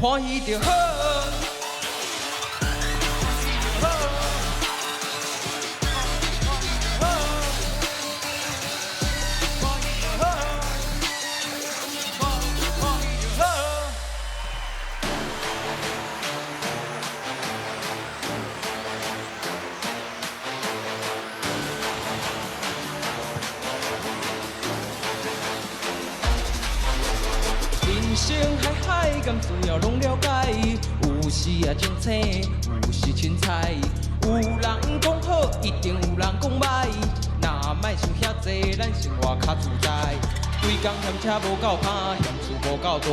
欢喜就好。人生海海，甘需要拢了解。有时也精彩，有时凊彩。有人讲好，一定有人讲歹。若莫想遐济，咱生活较自在。规工嫌车无够拍，嫌厝无够大，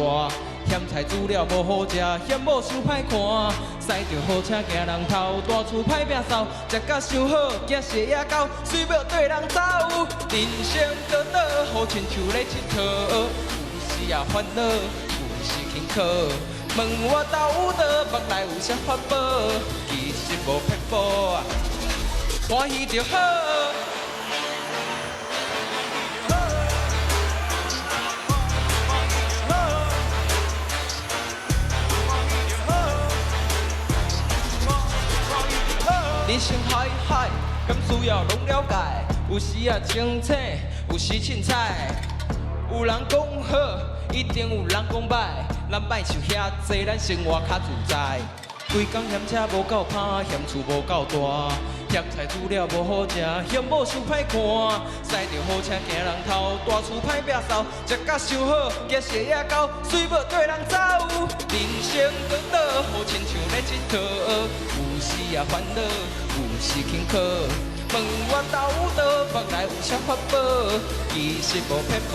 嫌菜煮了无好食，嫌某伤歹看。驶着好车行人头，大厝歹摒扫，食甲伤好，惊蛇也狗，随要对人走。人生倒倒，好亲像咧佚佗。有时也烦恼，有时轻巧。问我斗有道，目内有啥法宝？其实无撇步，欢喜就好。人生海海，敢需要拢了解。有时也精彩，有时凊彩。有人讲好，一定有人讲歹。咱莫想遐济，咱生活较自在。规工嫌车无够拍，嫌厝无够大，嫌菜煮了无好食，嫌某伤歹看。驶着好车行人头，大厝歹摒扫，食甲伤好，惊蛇也狗，随要对人走。人生倒倒，好亲像咧佚佗，有时也烦恼，有时轻巧。问我斗有道，目内有啥法宝？其实无撇步，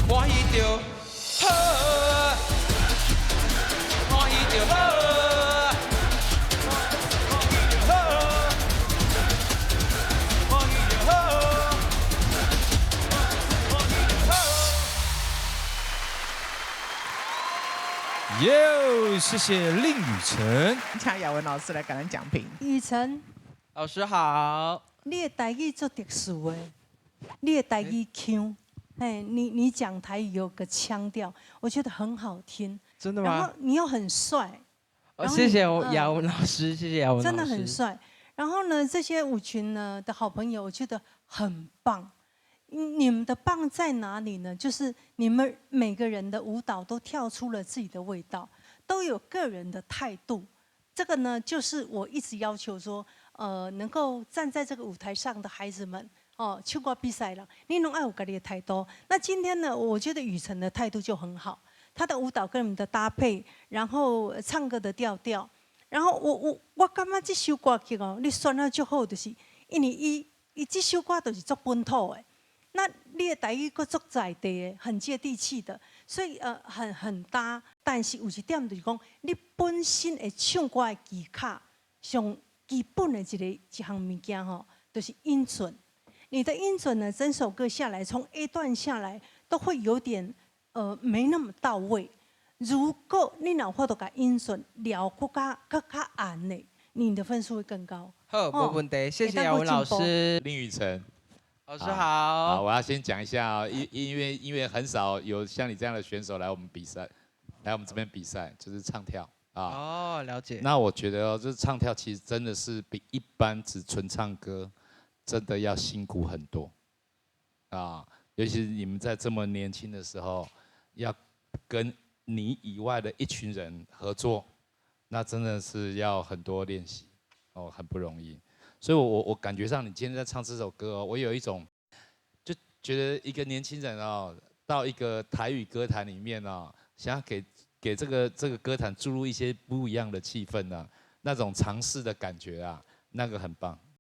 欢喜就好，欢喜就好。耶，谢谢令雨辰。请雅文老师来给咱讲评。雨辰，老师好。你的台语做特殊的，你的台语腔，哎，你讲台语有个腔调，我觉得很好听。真的吗然后？你又很帅，然后谢谢你雅文老师，谢谢雅文老师。真的很帅。然后呢，这些舞群呢的好朋友，我觉得很棒。你们的棒在哪里呢？就是你们每个人的舞蹈都跳出了自己的味道，都有个人的态度。这个呢，就是我一直要求说，能够站在这个舞台上的孩子们，哦，去过比赛了，你能爱有自己的态度。那今天呢，我觉得雨辰的态度就很好，他的舞蹈跟你们的搭配，然后唱歌的调调，然后我感觉这首歌曲哦，你选了就好，就是因为伊这首歌就是做本土的。那你的台语佫足在地的，很接地气的，所以很搭。但是有一点就是讲，你本身会唱歌的技巧，上基本的一项物件吼，就是音准。你的音准呢，整首歌下来，从 A 段下来，都会有点没那么到位。如果你脑花都把音准聊更加暗的，你的分数会更高。好，没问题，谢谢雅文老师。林雨辰，老师好。好，我要先讲一下啊，因为很少有像你这样的选手来我们比赛，来我们这边比赛，就是唱跳啊。哦，了解。那我觉得哦，就是唱跳其实真的是比一般只纯唱歌，真的要辛苦很多啊。尤其是你们在这么年轻的时候，要跟你以外的一群人合作，那真的是要很多练习哦，很不容易。所以我感觉上你今天在唱这首歌哦，我有一种就觉得一个年轻人哦，到一个台语歌坛里面哦，想要给这个歌坛注入一些不一样的气氛啊，那种尝试的感觉啊，那个很棒。